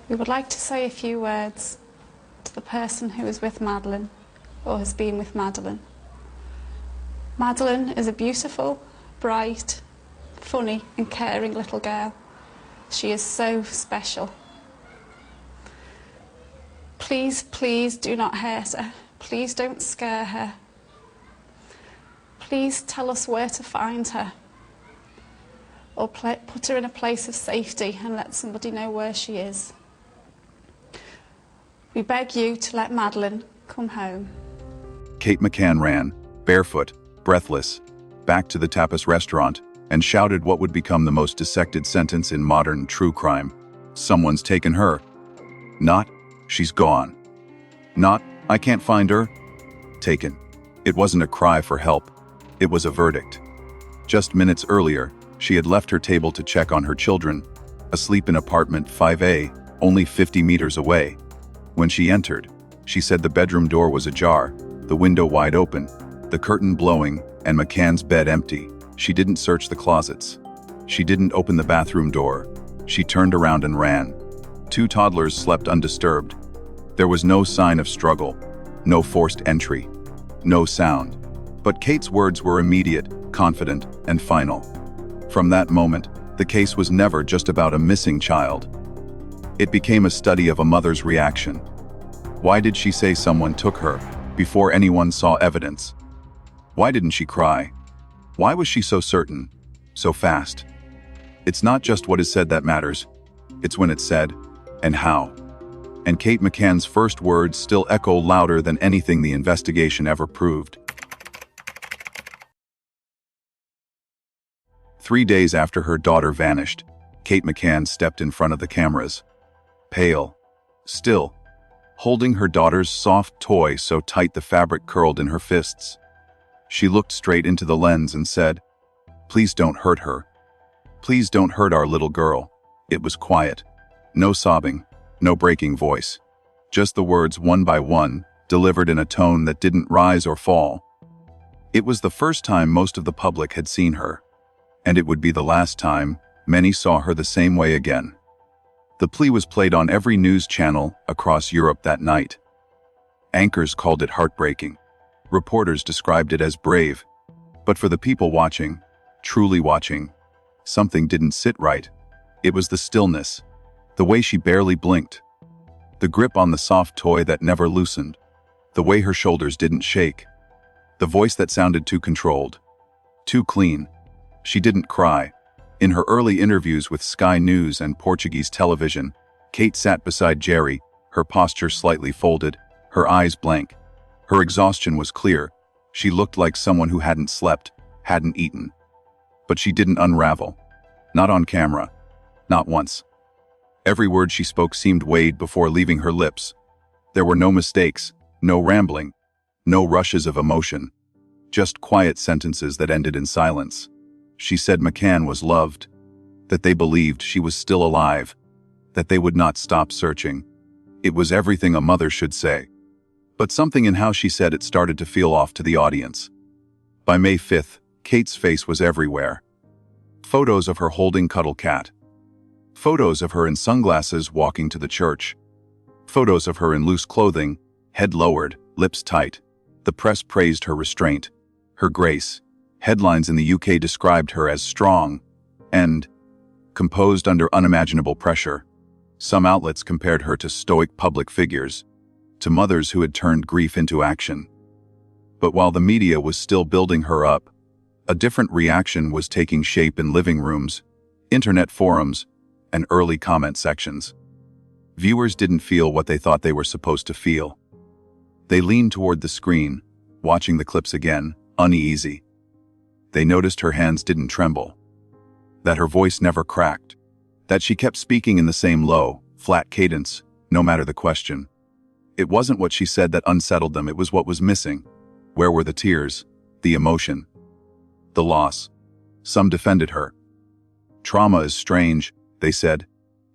We would like to say a few words to the person who is with Madeleine or has been with Madeleine. Madeleine is a beautiful, bright, funny and caring little girl. She is so special. Please, please do not hurt her. Please don't scare her. Please tell us where to find her, or put her in a place of safety and let somebody know where she is. We beg you to let Madeleine come home. Kate McCann ran, barefoot, breathless, back to the tapas restaurant and shouted what would become the most dissected sentence in modern true crime. Someone's taken her. Not, she's gone. Not, I can't find her. Taken. It wasn't a cry for help. It was a verdict. Just minutes earlier, she had left her table to check on her children, asleep in apartment 5A, only 50 meters away. When she entered, she said the bedroom door was ajar, the window wide open, the curtain blowing, and McCann's bed empty. She didn't search the closets. She didn't open the bathroom door. She turned around and ran. 2 toddlers slept undisturbed. There was no sign of struggle, no forced entry, no sound. But Kate's words were immediate, confident, and final. From that moment, the case was never just about a missing child. It became a study of a mother's reaction. Why did she say someone took her before anyone saw evidence? Why didn't she cry? Why was she so certain, so fast? It's not just what is said that matters. It's when it's said, and how. And Kate McCann's first words still echo louder than anything the investigation ever proved. 3 days after her daughter vanished, Kate McCann stepped in front of the cameras. Pale, still, holding her daughter's soft toy so tight the fabric curled in her fists. She looked straight into the lens and said, "Please don't hurt her. Please don't hurt our little girl." It was quiet. No sobbing, no breaking voice. Just the words one by one, delivered in a tone that didn't rise or fall. It was the first time most of the public had seen her, and it would be the last time many saw her the same way again. The plea was played on every news channel across Europe that night. Anchors called it heartbreaking. Reporters described it as brave. But for the people watching, truly watching, something didn't sit right. It was the stillness, the way she barely blinked, the grip on the soft toy that never loosened, the way her shoulders didn't shake, the voice that sounded too controlled, too clean. She didn't cry. In her early interviews with Sky News and Portuguese television, Kate sat beside Jerry, her posture slightly folded, her eyes blank. Her exhaustion was clear. She looked like someone who hadn't slept, hadn't eaten. But she didn't unravel. Not on camera. Not once. Every word she spoke seemed weighed before leaving her lips. There were no mistakes, no rambling, no rushes of emotion. Just quiet sentences that ended in silence. She said McCann was loved, that they believed she was still alive, that they would not stop searching. It was everything a mother should say. But something in how she said it started to feel off to the audience. By May 5th, Kate's face was everywhere. Photos of her holding Cuddle Cat. Photos of her in sunglasses walking to the church. Photos of her in loose clothing, head lowered, lips tight. The press praised her restraint, her grace. Headlines in the UK described her as strong and composed under unimaginable pressure. Some outlets compared her to stoic public figures, to mothers who had turned grief into action. But while the media was still building her up, a different reaction was taking shape in living rooms, internet forums, and early comment sections. Viewers didn't feel what they thought they were supposed to feel. They leaned toward the screen, watching the clips again, uneasy. They noticed her hands didn't tremble, that her voice never cracked, that she kept speaking in the same low, flat cadence, no matter the question. It wasn't what she said that unsettled them, it was what was missing. Where were the tears, the emotion, the loss? Some defended her. Trauma is strange, they said.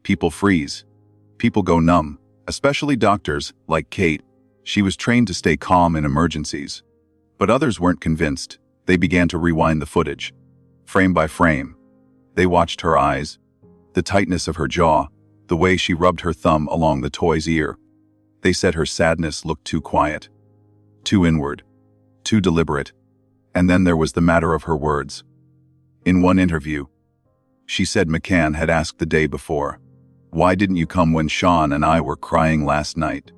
People freeze. People go numb, especially doctors, like Kate. She was trained to stay calm in emergencies. But others weren't convinced. They began to rewind the footage, frame by frame. They watched her eyes, the tightness of her jaw, the way she rubbed her thumb along the toy's ear. They said her sadness looked too quiet, too inward, too deliberate. And then there was the matter of her words. In one interview, she said McCann had asked the day before, "Why didn't you come when Sean and I were crying last night?"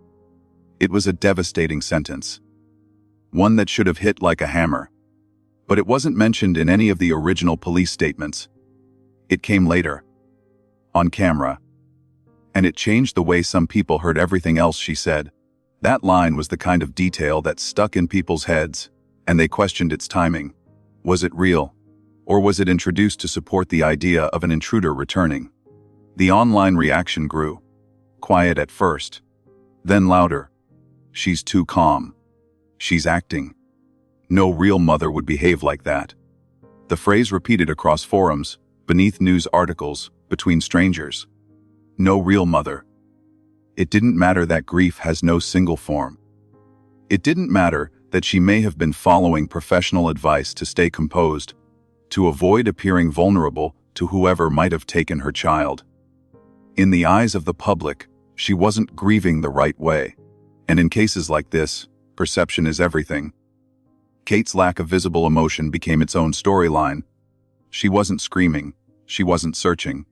It was a devastating sentence, one that should have hit like a hammer. But it wasn't mentioned in any of the original police statements. It came later, on camera. And it changed the way some people heard everything else she said. That line was the kind of detail that stuck in people's heads, and they questioned its timing. Was it real? Or was it introduced to support the idea of an intruder returning? The online reaction grew. Quiet at first, then louder. "She's too calm. She's acting. No real mother would behave like that." The phrase repeated across forums, beneath news articles, between strangers. No real mother. It didn't matter that grief has no single form. It didn't matter that she may have been following professional advice to stay composed, to avoid appearing vulnerable to whoever might have taken her child. In the eyes of the public, she wasn't grieving the right way. And in cases like this, perception is everything. Kate's lack of visible emotion became its own storyline. She wasn't screaming. She wasn't searching.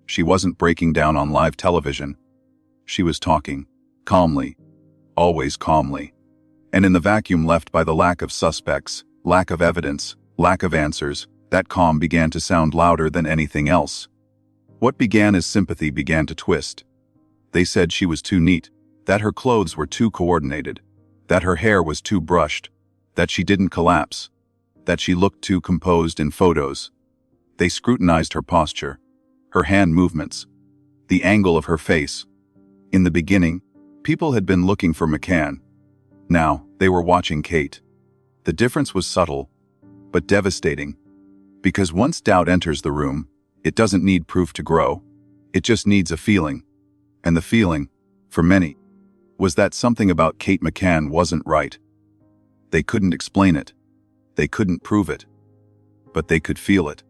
She wasn't breaking down on live television. She was talking, calmly, always calmly. And in the vacuum left by the lack of suspects, lack of evidence, lack of answers, that calm began to sound louder than anything else. What began as sympathy began to twist. They said she was too neat, that her clothes were too coordinated, that her hair was too brushed, that she didn't collapse, that she looked too composed in photos. They scrutinized her posture, her hand movements, the angle of her face. In the beginning, people had been looking for McCann. Now, they were watching Kate. The difference was subtle, but devastating. Because once doubt enters the room, it doesn't need proof to grow. It just needs a feeling. And the feeling, for many, was that something about Kate McCann wasn't right. They couldn't explain it. They couldn't prove it. But they could feel it.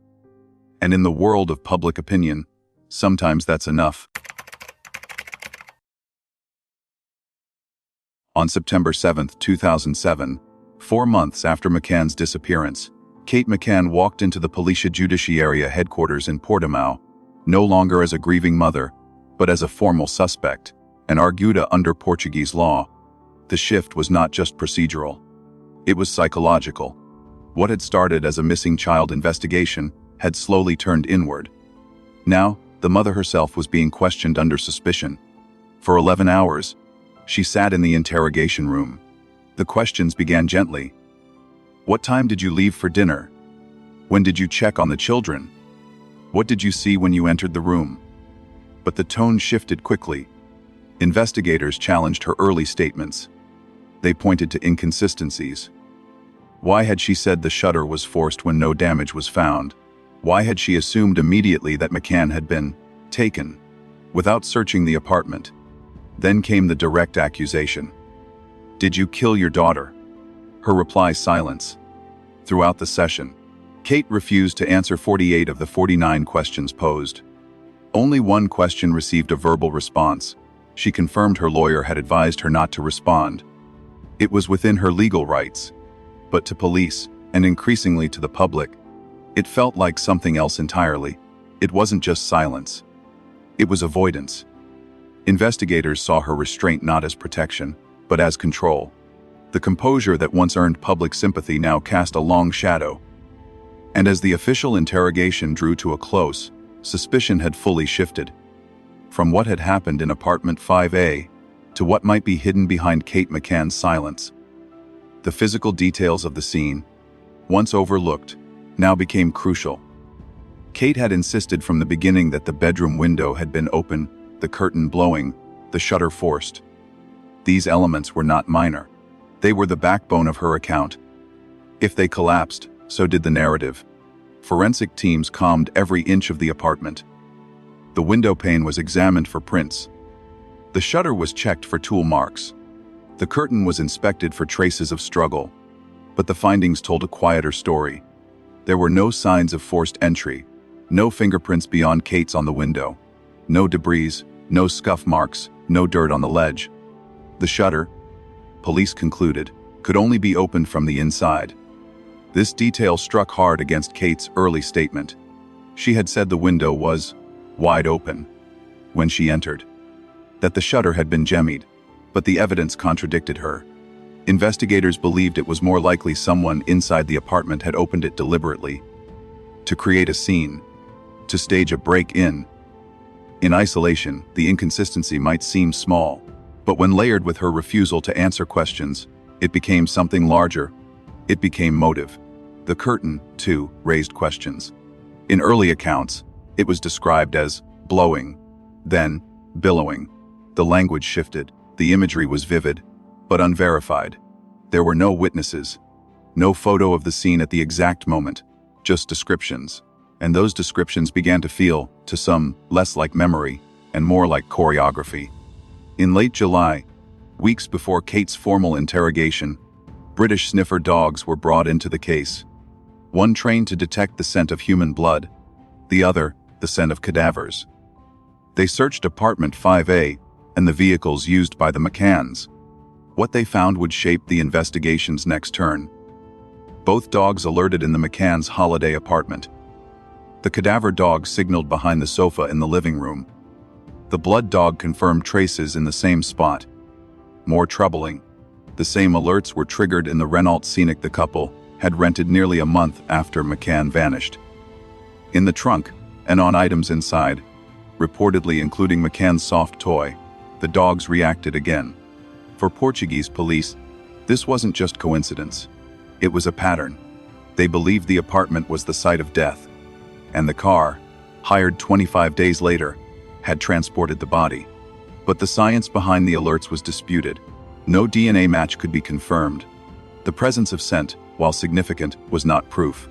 And in the world of public opinion, sometimes that's enough. On September 7, 2007, 4 months after McCann's disappearance, Kate McCann walked into the Policia Judiciaria headquarters in Portimao, no longer as a grieving mother, but as a formal suspect, and arguta under Portuguese law. The shift was not just procedural. It was psychological. What had started as a missing child investigation had slowly turned inward. Now, the mother herself was being questioned under suspicion. For 11 hours, she sat in the interrogation room. The questions began gently. What time did you leave for dinner? When did you check on the children? What did you see when you entered the room? But the tone shifted quickly. Investigators challenged her early statements. They pointed to inconsistencies. Why had she said the shutter was forced when no damage was found? Why had she assumed immediately that McCann had been taken, without searching the apartment? Then came the direct accusation. Did you kill your daughter? Her reply, silence. Throughout the session, Kate refused to answer 48 of the 49 questions posed. Only one question received a verbal response. She confirmed her lawyer had advised her not to respond. It was within her legal rights. But to police, and increasingly to the public, it felt like something else entirely. It wasn't just silence. It was avoidance. Investigators saw her restraint not as protection, but as control. The composure that once earned public sympathy now cast a long shadow. And as the official interrogation drew to a close, suspicion had fully shifted. From what had happened in apartment 5A, to what might be hidden behind Kate McCann's silence. The physical details of the scene, once overlooked, now became crucial. Kate had insisted from the beginning that the bedroom window had been open, the curtain blowing, the shutter forced. These elements were not minor. They were the backbone of her account. If they collapsed, so did the narrative. Forensic teams combed every inch of the apartment. The window pane was examined for prints. The shutter was checked for tool marks. The curtain was inspected for traces of struggle. But the findings told a quieter story. There were no signs of forced entry, no fingerprints beyond Kate's on the window. No debris, no scuff marks, no dirt on the ledge. The shutter, police concluded, could only be opened from the inside. This detail struck hard against Kate's early statement. She had said the window was wide open when she entered, that the shutter had been jemmied, but the evidence contradicted her. Investigators believed it was more likely someone inside the apartment had opened it deliberately, to create a scene, to stage a break-in. In isolation, the inconsistency might seem small, but when layered with her refusal to answer questions, it became something larger. It became motive. The curtain, too, raised questions. In early accounts, it was described as blowing, then billowing. The language shifted. The imagery was vivid, but unverified. There were no witnesses, no photo of the scene at the exact moment, just descriptions. And those descriptions began to feel, to some, less like memory and more like choreography. In late July, weeks before Kate's formal interrogation, British sniffer dogs were brought into the case. One trained to detect the scent of human blood, the other, the scent of cadavers. They searched apartment 5A and the vehicles used by the McCanns. What they found would shape the investigation's next turn. Both dogs alerted in the McCanns' holiday apartment. The cadaver dog signaled behind the sofa in the living room. The blood dog confirmed traces in the same spot. More troubling, the same alerts were triggered in the Renault Scenic the couple had rented nearly a month after McCann vanished. In the trunk, and on items inside, reportedly including McCann's soft toy, the dogs reacted again. For Portuguese police, this wasn't just coincidence. It was a pattern. They believed the apartment was the site of death, and the car, hired 25 days later, had transported the body. But the science behind the alerts was disputed. No DNA match could be confirmed. The presence of scent, while significant, was not proof.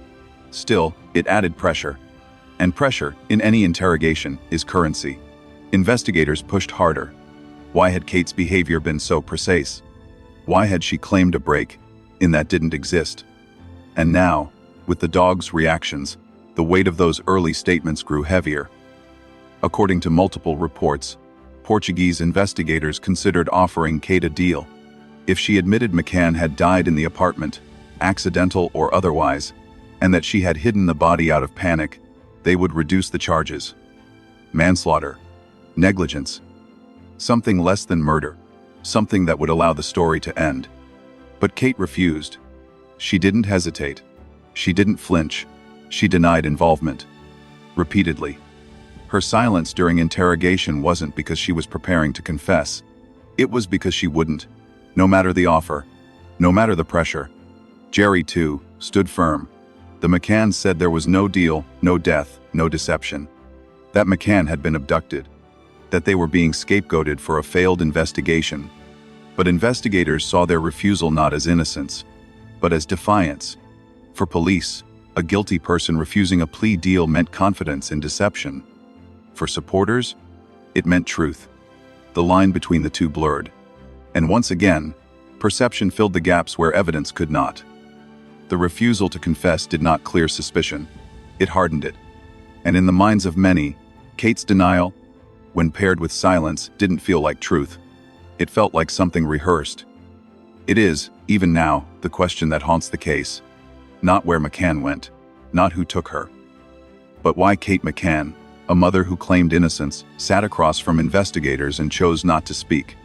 Still, it added pressure. And pressure, in any interrogation, is currency. Investigators pushed harder. Why had Kate's behavior been so precise? Why had she claimed a break in that didn't exist? And now, with the dog's reactions, the weight of those early statements grew heavier. According to multiple reports, Portuguese investigators considered offering Kate a deal. If she admitted McCann had died in the apartment, accidental or otherwise, and that she had hidden the body out of panic, they would reduce the charges. Manslaughter, negligence, something less than murder, something that would allow the story to end. But Kate refused. She didn't hesitate. She didn't flinch. She denied involvement. Repeatedly. Her silence during interrogation wasn't because she was preparing to confess. It was because she wouldn't. No matter the offer, no matter the pressure. Jerry, too, stood firm. The McCanns said there was no deal, no death, no deception. That McCann had been abducted. That they were being scapegoated for a failed investigation. But investigators saw their refusal not as innocence, but as defiance. For police, a guilty person refusing a plea deal meant confidence in deception. For supporters, it meant truth. The line between the two blurred. And once again, perception filled the gaps where evidence could not. The refusal to confess did not clear suspicion. It hardened it. And in the minds of many, Kate's denial, when paired with silence, didn't feel like truth. It felt like something rehearsed. It is, even now, the question that haunts the case. Not where McCann went, not who took her. But why Kate McCann, a mother who claimed innocence, sat across from investigators and chose not to speak.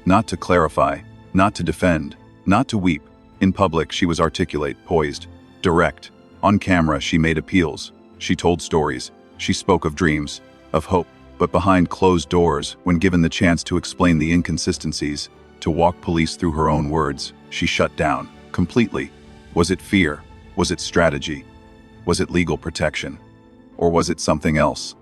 Not to clarify, not to defend, not to weep. In public, she was articulate, poised, direct. On camera, she made appeals. She told stories. She spoke of dreams, of hope. But behind closed doors, when given the chance to explain the inconsistencies, to walk police through her own words, she shut down, completely. Was it fear? Was it strategy? Was it legal protection? Or was it something else?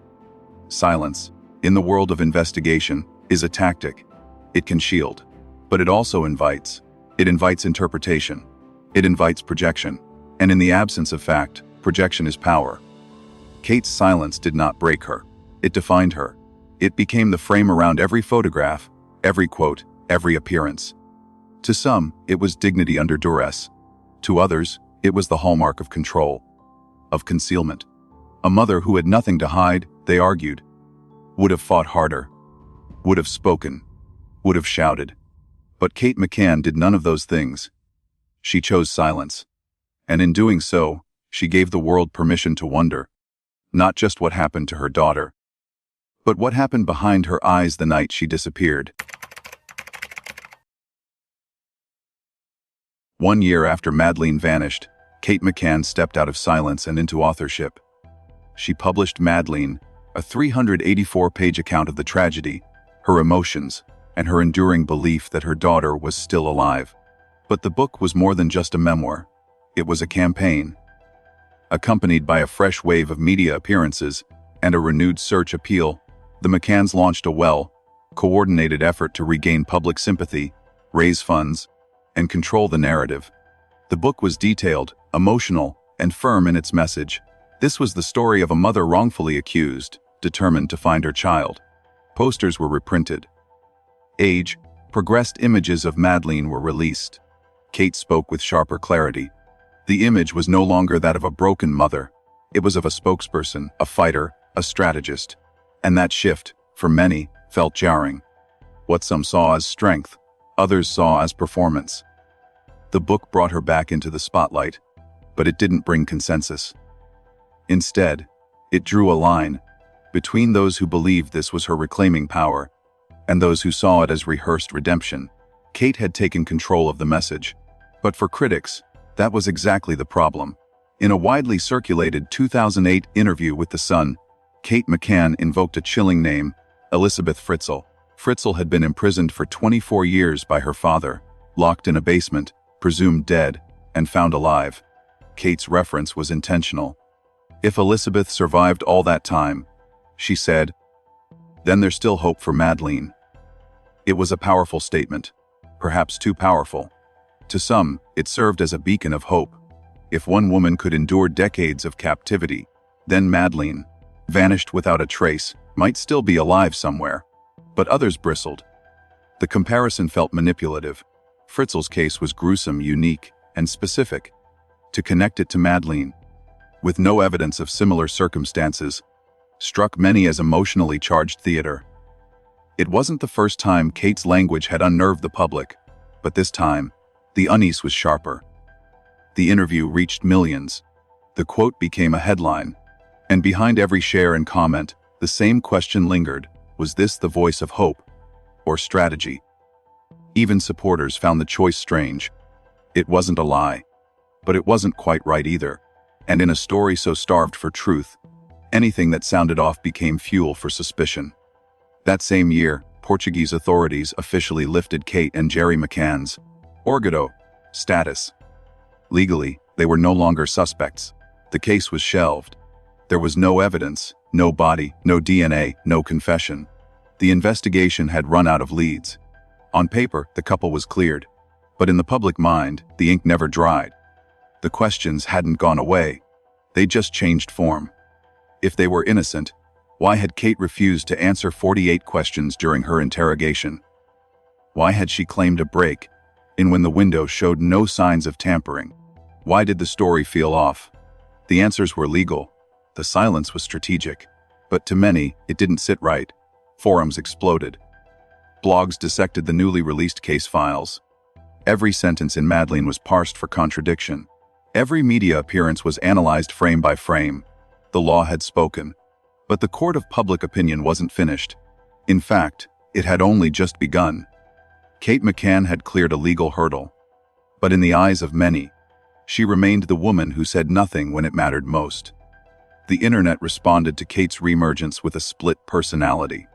Silence, in the world of investigation, is a tactic. It can shield. But it also invites. It invites interpretation. It invites projection. And in the absence of fact, projection is power. Kate's silence did not break her. It defined her. It became the frame around every photograph, every quote, every appearance. To some, it was dignity under duress. To others, it was the hallmark of control, of concealment. A mother who had nothing to hide, they argued. would have fought harder, would have spoken, would have shouted. But Kate McCann did none of those things. She chose silence. And in doing so, she gave the world permission to wonder, not just what happened to her daughter, but what happened behind her eyes the night she disappeared. 1 year after Madeleine vanished, Kate McCann stepped out of silence and into authorship. She published Madeleine, a 384-page account of the tragedy, her emotions, and her enduring belief that her daughter was still alive. But the book was more than just a memoir. It was a campaign. Accompanied by a fresh wave of media appearances and a renewed search appeal, the McCanns launched a well-coordinated effort to regain public sympathy, raise funds, and control the narrative. The book was detailed, emotional, and firm in its message. This was the story of a mother wrongfully accused, determined to find her child. Posters were reprinted. Progressed images of Madeleine were released. Kate spoke with sharper clarity. The image was no longer that of a broken mother. It was of a spokesperson, a fighter, a strategist. And that shift, for many, felt jarring. What some saw as strength, others saw as performance. The book brought her back into the spotlight, but it didn't bring consensus. Instead, it drew a line between those who believed this was her reclaiming power and those who saw it as rehearsed redemption. Kate had taken control of the message, but for critics, that was exactly the problem. In a widely circulated 2008 interview with The Sun, Kate McCann invoked a chilling name, Elizabeth Fritzl. Fritzl had been imprisoned for 24 years by her father, locked in a basement, presumed dead, and found alive. Kate's reference was intentional. If Elizabeth survived all that time, she said, then there's still hope for Madeleine. It was a powerful statement, perhaps too powerful. To some, it served as a beacon of hope. If one woman could endure decades of captivity, then Madeleine, vanished without a trace, might still be alive somewhere. But others bristled. The comparison felt manipulative. Fritzl's case was gruesome, unique, and specific. To connect it to Madeleine, with no evidence of similar circumstances, struck many as emotionally charged theater. It wasn't the first time Kate's language had unnerved the public, but this time, the unease was sharper. The interview reached millions. The quote became a headline, and behind every share and comment, the same question lingered: was this the voice of hope or strategy? Even supporters found the choice strange. It wasn't a lie, but it wasn't quite right either. And in a story so starved for truth, anything that sounded off became fuel for suspicion. That same year, Portuguese authorities officially lifted Kate and Jerry McCann's orgulho status. Legally, they were no longer suspects. The case was shelved. There was no evidence, no body, no DNA, no confession. The investigation had run out of leads. On paper, the couple was cleared. But in the public mind, the ink never dried. The questions hadn't gone away. They just changed form. If they were innocent, why had Kate refused to answer 48 questions during her interrogation? Why had she claimed a break in when the window showed no signs of tampering? Why did the story feel off? The answers were legal. The silence was strategic. But to many, it didn't sit right. Forums exploded. Blogs dissected the newly released case files. Every sentence in Madeleine was parsed for contradiction. Every media appearance was analyzed frame by frame. The law had spoken. But the court of public opinion wasn't finished. In fact, it had only just begun. Kate McCann had cleared a legal hurdle. But in the eyes of many, she remained the woman who said nothing when it mattered most. The internet responded to Kate's reemergence with a split personality.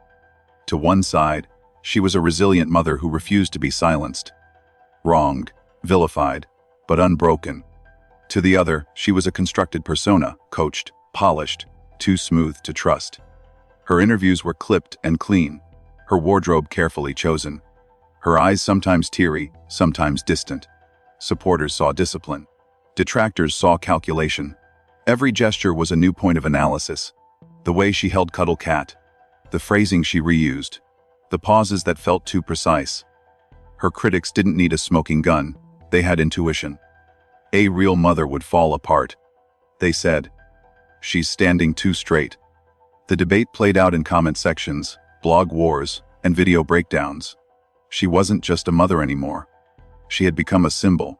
To one side, she was a resilient mother who refused to be silenced. Wronged, vilified, but unbroken. To the other, she was a constructed persona, coached, polished, too smooth to trust. Her interviews were clipped and clean, her wardrobe carefully chosen. Her eyes sometimes teary, sometimes distant. Supporters saw discipline. Detractors saw calculation. Every gesture was a new point of analysis. The way she held Cuddle Cat, the phrasing she reused, the pauses that felt too precise. Her critics didn't need a smoking gun, they had intuition. A real mother would fall apart. They said, she's standing too straight. The debate played out in comment sections, blog wars, and video breakdowns. She wasn't just a mother anymore. She had become a symbol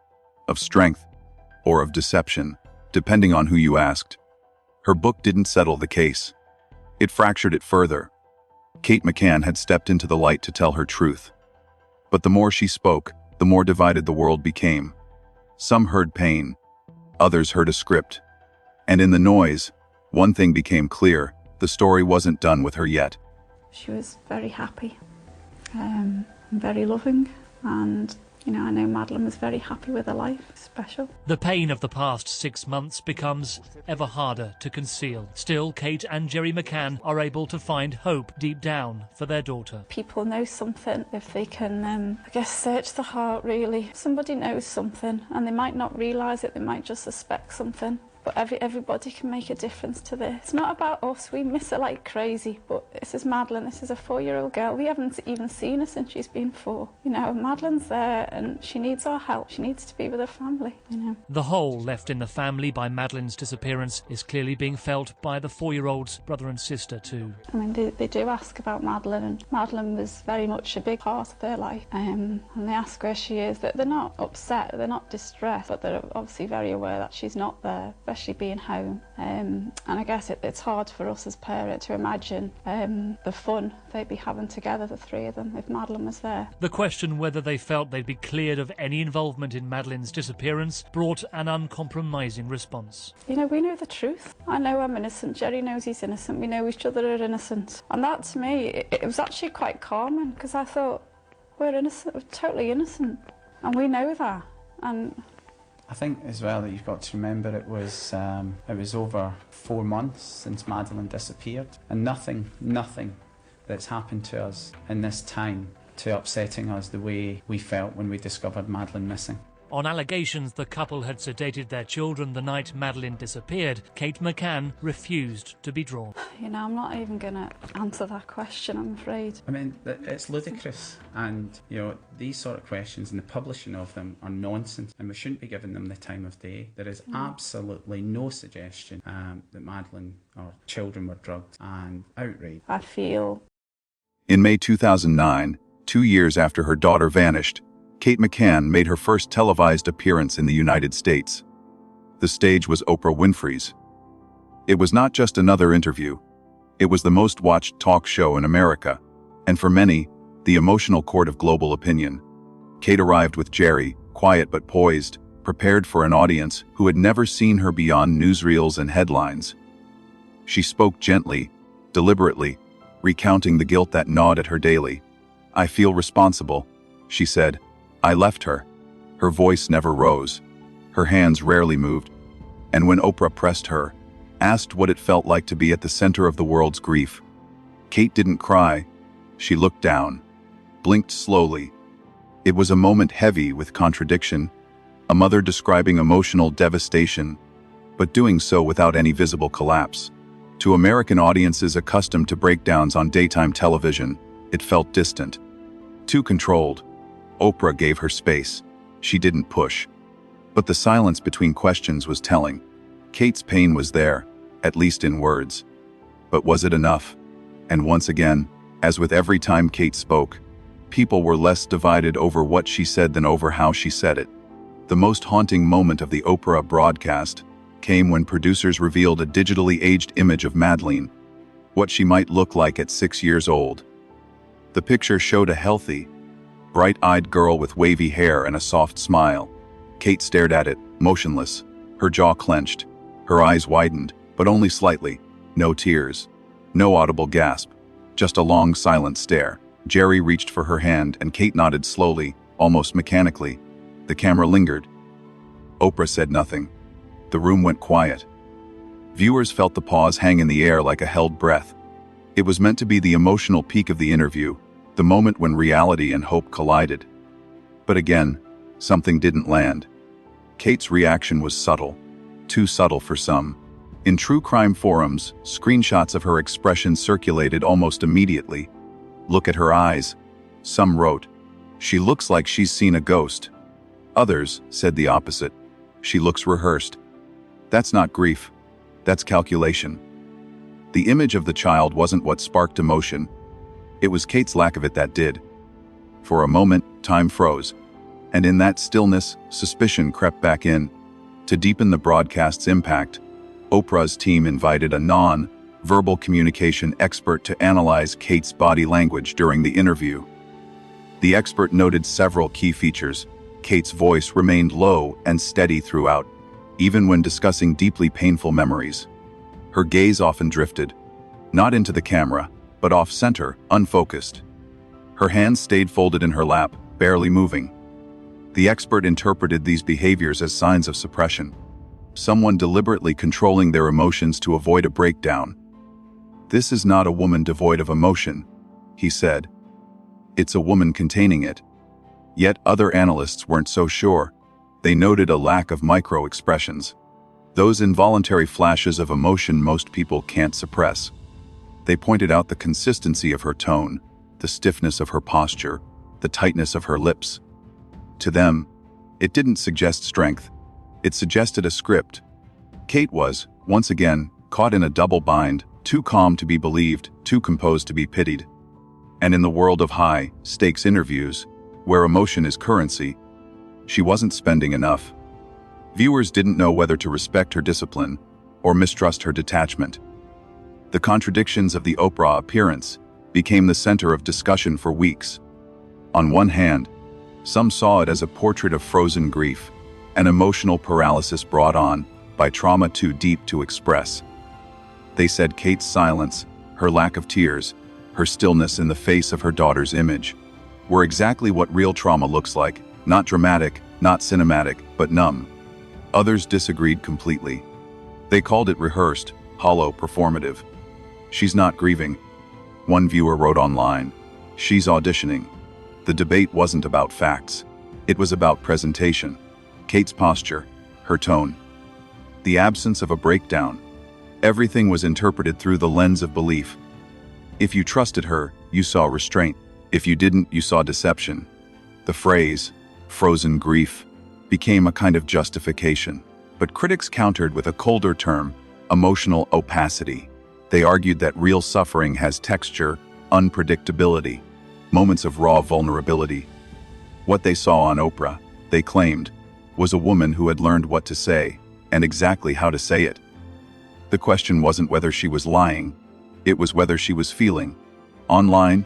of strength or of deception, depending on who you asked. Her book didn't settle the case. It fractured it further. Kate McCann had stepped into the light to tell her truth. But the more she spoke, the more divided the world became. Some heard pain, others heard a script. And in the noise, one thing became clear: the story wasn't done with her yet. She was very happy, very loving, and I know Madeleine was very happy with her life. Special. The pain of the past 6 months becomes ever harder to conceal. Still, Kate and Jerry McCann are able to find hope deep down for their daughter. People know something if they can, search the heart, really. Somebody knows something, and they might not realise it, they might just suspect something. But everybody can make a difference to this. It's not about us, we miss her like crazy, but this is Madeleine, this is a 4-year-old girl. We haven't even seen her since she's been 4. Madeleine's there and she needs our help. She needs to be with her family, The hole left in the family by Madeleine's disappearance is clearly being felt by the 4-year-old's brother and sister too. They do ask about Madeleine, and Madeleine was very much a big part of their life. And they ask where she is. They're not upset, they're not distressed, but they're obviously very aware that she's not there, especially being home. And I guess it's hard for us as parents to imagine the fun they'd be having together, the 3 of them, if Madeleine was there. The question whether they felt they'd be cleared of any involvement in Madeleine's disappearance brought an uncompromising response. We know the truth. I know I'm innocent, Jerry knows he's innocent, we know each other are innocent. And that to me, it was actually quite calming, because I thought, we're innocent, we're totally innocent, and we know that. And I think as well that you've got to remember it was over 4 months since Madeleine disappeared, and nothing that's happened to us in this time to upsetting us the way we felt when we discovered Madeleine missing. On allegations the couple had sedated their children the night Madeleine disappeared, Kate McCann refused to be drawn. I'm not even going to answer that question, I'm afraid. It's ludicrous, and these sort of questions and the publishing of them are nonsense, and we shouldn't be giving them the time of day. There is absolutely no suggestion that Madeleine or children were drugged, and outrage. I feel... In May 2009, 2 years after her daughter vanished, Kate McCann made her first televised appearance in the United States. The stage was Oprah Winfrey's. It was not just another interview. It was the most watched talk show in America, and for many, the emotional court of global opinion. Kate arrived with Jerry, quiet but poised, prepared for an audience who had never seen her beyond newsreels and headlines. She spoke gently, deliberately, recounting the guilt that gnawed at her daily. "I feel responsible," she said. "I left her." Her voice never rose. Her hands rarely moved. And when Oprah pressed her, asked what it felt like to be at the center of the world's grief, Kate didn't cry. She looked down, blinked slowly. It was a moment heavy with contradiction, a mother describing emotional devastation, but doing so without any visible collapse. To American audiences accustomed to breakdowns on daytime television, it felt distant, too controlled. Oprah gave her space. She didn't push. But the silence between questions was telling. Kate's pain was there, at least in words. But was it enough? And once again, as with every time Kate spoke, people were less divided over what she said than over how she said it. The most haunting moment of the Oprah broadcast came when producers revealed a digitally aged image of Madeleine, what she might look like at 6 years old. The picture showed a healthy, bright-eyed girl with wavy hair and a soft smile. Kate stared at it, motionless, her jaw clenched, her eyes widened, but only slightly. No tears, no audible gasp, just a long, silent stare. Jerry reached for her hand and Kate nodded slowly, almost mechanically. The camera lingered. Oprah said nothing. The room went quiet. Viewers felt the pause hang in the air like a held breath. It was meant to be the emotional peak of the interview, the moment when reality and hope collided. But again, something didn't land. Kate's reaction was subtle, too subtle for some. In true crime forums, screenshots of her expression circulated almost immediately. "Look at her eyes," some wrote. "She looks like she's seen a ghost." Others said the opposite. "She looks rehearsed." That's not grief. That's calculation. The image of the child wasn't what sparked emotion. It was Kate's lack of it that did. For a moment, time froze. And in that stillness, suspicion crept back in. To deepen the broadcast's impact, Oprah's team invited a non-verbal communication expert to analyze Kate's body language during the interview. The expert noted several key features. Kate's voice remained low and steady throughout, even when discussing deeply painful memories. Her gaze often drifted, not into the camera, but off-center, unfocused. Her hands stayed folded in her lap, barely moving. The expert interpreted these behaviors as signs of suppression, someone deliberately controlling their emotions to avoid a breakdown. "This is not a woman devoid of emotion," he said. "It's a woman containing it." Yet other analysts weren't so sure. They noted a lack of micro-expressions, those involuntary flashes of emotion most people can't suppress. They pointed out the consistency of her tone, the stiffness of her posture, the tightness of her lips. To them, it didn't suggest strength. It suggested a script. Kate was, once again, caught in a double bind, too calm to be believed, too composed to be pitied. And in the world of high-stakes interviews, where emotion is currency, she wasn't spending enough. Viewers didn't know whether to respect her discipline or mistrust her detachment. The contradictions of the Oprah appearance became the center of discussion for weeks. On one hand, some saw it as a portrait of frozen grief, an emotional paralysis brought on by trauma too deep to express. They said Kate's silence, her lack of tears, her stillness in the face of her daughter's image, were exactly what real trauma looks like, not dramatic, not cinematic, but numb. Others disagreed completely. They called it rehearsed, hollow, performative. "She's not grieving," one viewer wrote online. "She's auditioning." The debate wasn't about facts. It was about presentation. Kate's posture, her tone, the absence of a breakdown. Everything was interpreted through the lens of belief. If you trusted her, you saw restraint. If you didn't, you saw deception. The phrase, "frozen grief," became a kind of justification. But critics countered with a colder term, emotional opacity. They argued that real suffering has texture, unpredictability, moments of raw vulnerability. What they saw on Oprah, they claimed, was a woman who had learned what to say, and exactly how to say it. The question wasn't whether she was lying, it was whether she was feeling. Online,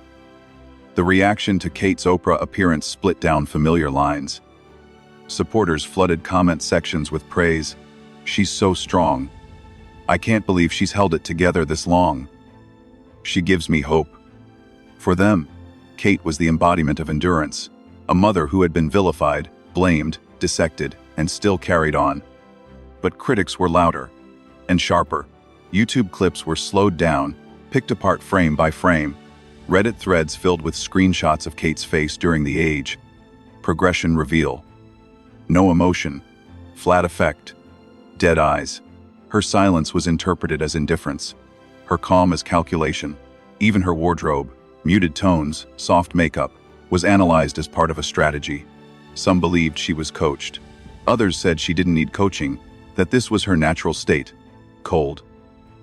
the reaction to Kate's Oprah appearance split down familiar lines. Supporters flooded comment sections with praise. "She's so strong. I can't believe she's held it together this long. She gives me hope." For them, Kate was the embodiment of endurance, a mother who had been vilified, blamed, dissected, and still carried on. But critics were louder and sharper. YouTube clips were slowed down, picked apart frame by frame. Reddit threads filled with screenshots of Kate's face during the age. Progression reveal. No emotion. Flat effect. Dead eyes. Her silence was interpreted as indifference. Her calm as calculation. Even her wardrobe, muted tones, soft makeup, was analyzed as part of a strategy. Some believed she was coached. Others said she didn't need coaching, that this was her natural state. Cold.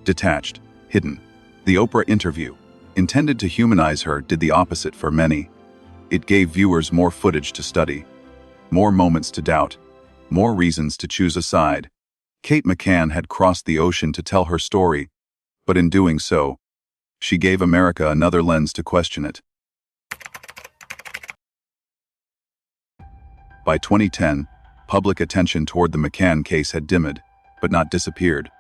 Detached. Hidden. The Oprah interview, intended to humanize her, did the opposite for many. It gave viewers more footage to study, more moments to doubt, more reasons to choose a side. Kate McCann had crossed the ocean to tell her story, but in doing so, she gave America another lens to question it. By 2010, public attention toward the McCann case had dimmed, but not disappeared.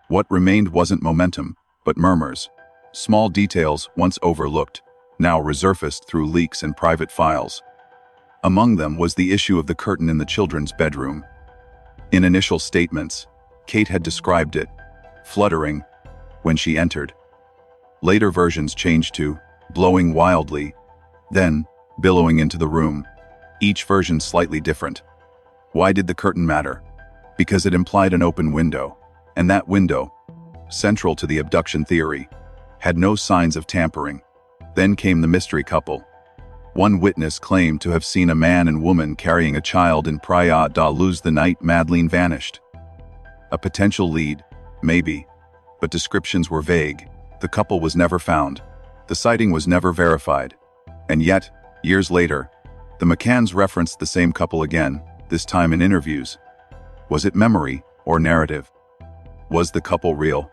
What remained wasn't momentum, but murmurs. Small details, once overlooked, now resurfaced through leaks and private files. Among them was the issue of the curtain in the children's bedroom. In initial statements, Kate had described it, fluttering, when she entered. Later versions changed to blowing wildly, then billowing into the room. Each version slightly different. Why did the curtain matter? Because it implied an open window, and that window, central to the abduction theory, had no signs of tampering. Then came the mystery couple. One witness claimed to have seen a man and woman carrying a child in Praia da Luz the night Madeleine vanished. A potential lead, maybe, but descriptions were vague. The couple was never found. The sighting was never verified. And yet, years later, the McCanns referenced the same couple again, this time in interviews. Was it memory or narrative? Was the couple real?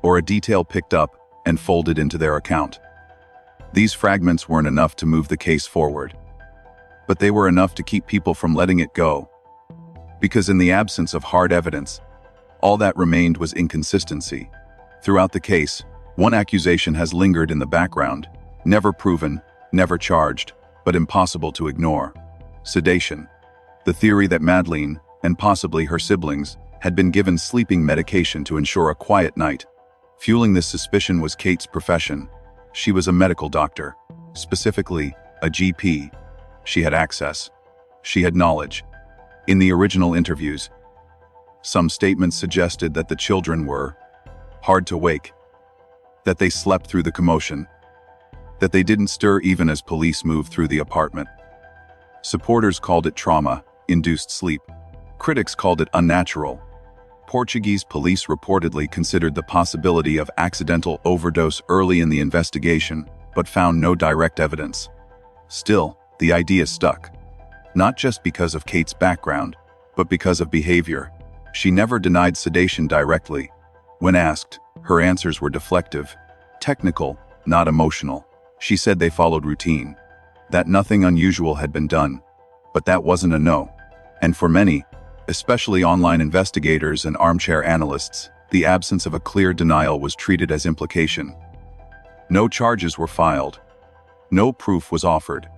Or a detail picked up and folded into their account? These fragments weren't enough to move the case forward. But they were enough to keep people from letting it go. Because in the absence of hard evidence, all that remained was inconsistency. Throughout the case, one accusation has lingered in the background, never proven, never charged, but impossible to ignore. Sedation. The theory that Madeleine, and possibly her siblings, had been given sleeping medication to ensure a quiet night. Fueling this suspicion was Kate's profession. She was a medical doctor, specifically a GP. She had access. She had knowledge. In the original interviews, some statements suggested that the children were hard to wake, that they slept through the commotion, that they didn't stir even as police moved through the apartment. Supporters called it trauma-induced sleep. Critics called it unnatural. Portuguese police reportedly considered the possibility of accidental overdose early in the investigation, but found no direct evidence. Still, the idea stuck. Not just because of Kate's background, but because of behavior. She never denied sedation directly. When asked, her answers were deflective, technical, not emotional. She said they followed routine, that nothing unusual had been done. But that wasn't a no. And for many, especially online investigators and armchair analysts, the absence of a clear denial was treated as implication. No charges were filed. No proof was offered.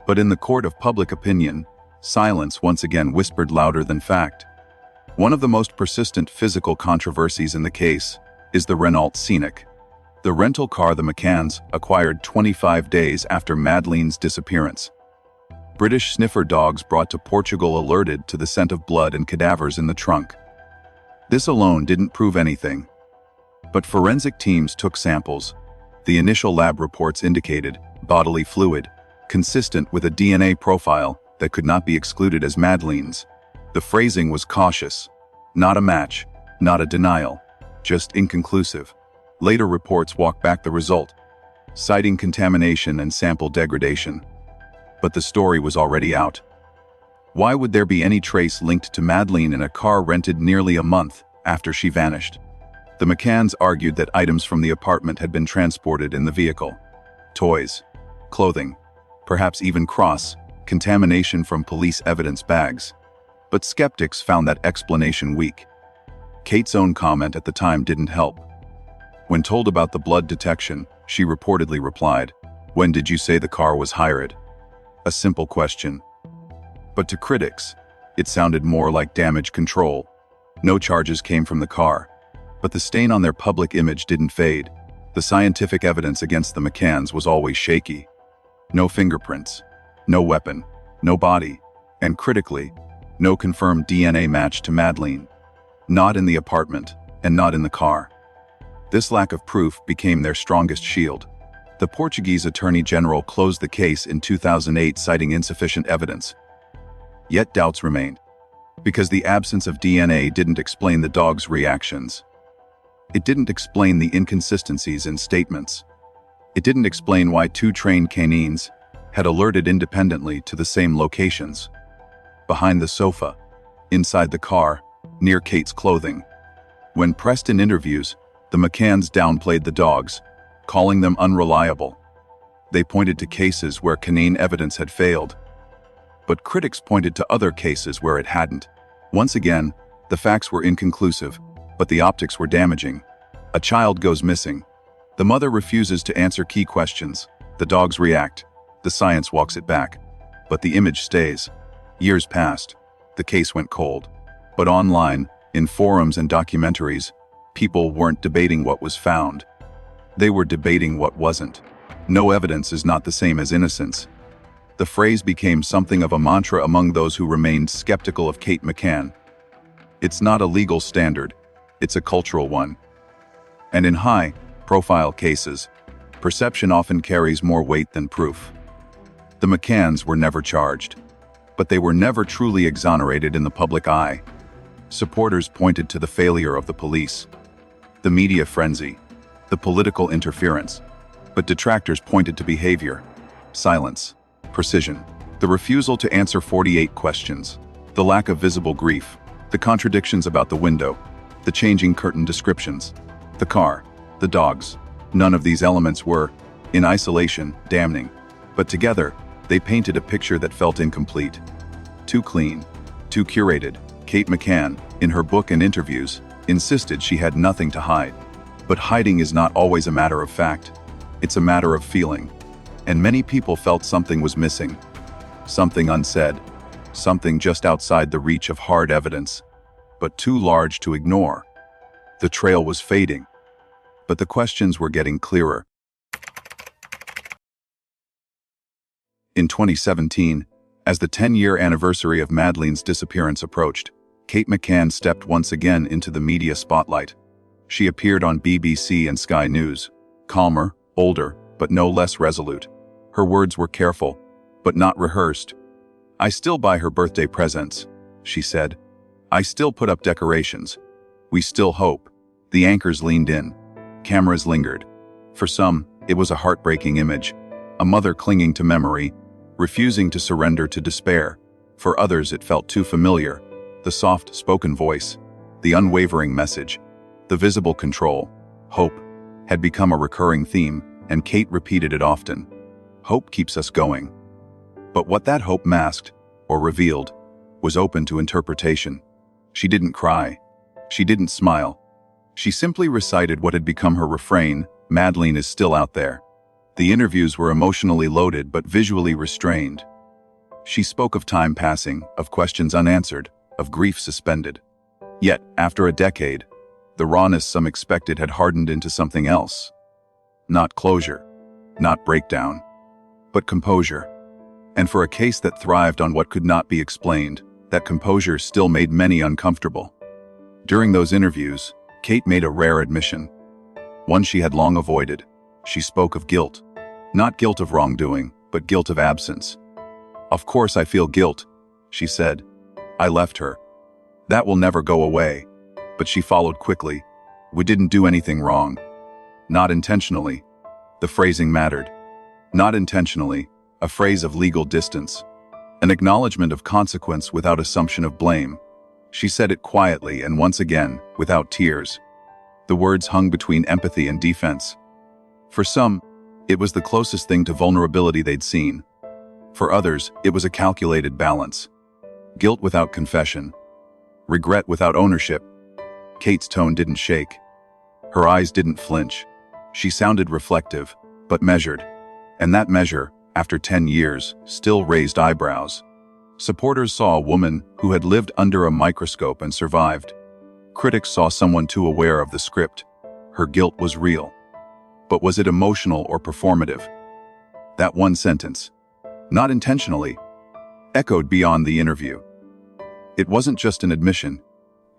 But in the court of public opinion, silence once again whispered louder than fact. One of the most persistent physical controversies in the case is the Renault Scenic, the rental car the McCanns acquired 25 days after Madeleine's disappearance. British sniffer dogs brought to Portugal alerted to the scent of blood and cadavers in the trunk. This alone didn't prove anything. But forensic teams took samples. The initial lab reports indicated bodily fluid, consistent with a DNA profile that could not be excluded as Madeleine's. The phrasing was cautious. Not a match, not a denial, just inconclusive. Later reports walked back the result, citing contamination and sample degradation. But the story was already out. Why would there be any trace linked to Madeleine in a car rented nearly a month after she vanished? The McCanns argued that items from the apartment had been transported in the vehicle. Toys, clothing, perhaps even cross-contamination from police evidence bags. But skeptics found that explanation weak. Kate's own comment at the time didn't help. When told about the blood detection, she reportedly replied, "When did you say the car was hired?" A simple question. But to critics, it sounded more like damage control. No charges came from the car. But the stain on their public image didn't fade. The scientific evidence against the McCanns was always shaky. No fingerprints, no weapon, no body, and critically, no confirmed DNA match to Madeleine. Not in the apartment, and not in the car. This lack of proof became their strongest shield. The Portuguese Attorney General closed the case in 2008, citing insufficient evidence. Yet doubts remained, because the absence of DNA didn't explain the dog's reactions. It didn't explain the inconsistencies in statements. It didn't explain why two trained canines had alerted independently to the same locations. Behind the sofa, inside the car, near Kate's clothing. When pressed in interviews, the McCanns downplayed the dogs, calling them unreliable. They pointed to cases where canine evidence had failed. But critics pointed to other cases where it hadn't. Once again, the facts were inconclusive, but the optics were damaging. A child goes missing. The mother refuses to answer key questions. The dogs react. The science walks it back. But the image stays. Years passed. The case went cold. But online, in forums and documentaries, people weren't debating what was found. They were debating what wasn't. No evidence is not the same as innocence. The phrase became something of a mantra among those who remained skeptical of Kate McCann. It's not a legal standard, it's a cultural one. And in high-profile cases, perception often carries more weight than proof. The McCanns were never charged, but they were never truly exonerated in the public eye. Supporters pointed to the failure of the police. the media frenzy, the political interference. But detractors pointed to behavior, silence, precision, the refusal to answer 48 questions, the lack of visible grief, the contradictions about the window, the changing curtain descriptions, the car, the dogs. None of these elements were, in isolation, damning. But together, they painted a picture that felt incomplete. Too clean, too curated. Kate McCann, in her book and interviews, insisted she had nothing to hide. But hiding is not always a matter of fact. It's a matter of feeling. And many people felt something was missing. Something unsaid. Something just outside the reach of hard evidence, but too large to ignore. The trail was fading, but the questions were getting clearer. In 2017, as the 10-year anniversary of Madeleine's disappearance approached, Kate McCann stepped once again into the media spotlight. She appeared on BBC and Sky News, calmer, older, but no less resolute. Her words were careful, but not rehearsed. "I still buy her birthday presents," she said. "I still put up decorations. We still hope." The anchors leaned in. Cameras lingered. For some, it was a heartbreaking image. A mother clinging to memory, refusing to surrender to despair. For others, it felt too familiar. The soft, spoken voice, the unwavering message, the visible control, hope, had become a recurring theme, and Kate repeated it often. Hope keeps us going. But what that hope masked, or revealed, was open to interpretation. She didn't cry. She didn't smile. She simply recited what had become her refrain, "Madeleine is still out there." The interviews were emotionally loaded but visually restrained. She spoke of time passing, of questions unanswered, of grief suspended. Yet, after a decade, the rawness some expected had hardened into something else. Not closure, not breakdown, but composure. And for a case that thrived on what could not be explained, that composure still made many uncomfortable. During those interviews, Kate made a rare admission, one she had long avoided. She spoke of guilt. Not guilt of wrongdoing, but guilt of absence. "Of course I feel guilt," she said. "I left her. That will never go away." But she followed quickly. "We didn't do anything wrong. Not intentionally." The phrasing mattered. Not intentionally, a phrase of legal distance. An acknowledgement of consequence without assumption of blame. She said it quietly and once again, without tears. The words hung between empathy and defense. For some, it was the closest thing to vulnerability they'd seen. For others, it was a calculated balance. Guilt without confession. Regret without ownership. Kate's tone didn't shake. Her eyes didn't flinch. She sounded reflective, but measured. And that measure, after 10 years, still raised eyebrows. Supporters saw a woman who had lived under a microscope and survived. Critics saw someone too aware of the script. Her guilt was real. But was it emotional or performative? That one sentence, "not intentionally," echoed beyond the interview. It wasn't just an admission.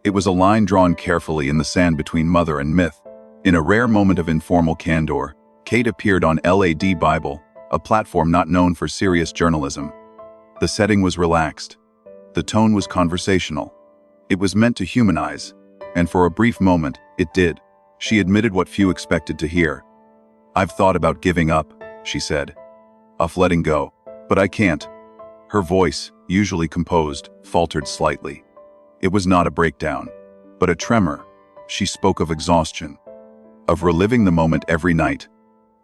It was a line drawn carefully in the sand between mother and myth. In a rare moment of informal candor, Kate appeared on LAD Bible, a platform not known for serious journalism. The setting was relaxed. The tone was conversational. It was meant to humanize, and for a brief moment, it did. She admitted what few expected to hear. "I've thought about giving up," she said. "Of letting go, but I can't." Her voice, usually composed, faltered slightly. It was not a breakdown, but a tremor. She spoke of exhaustion, of reliving the moment every night,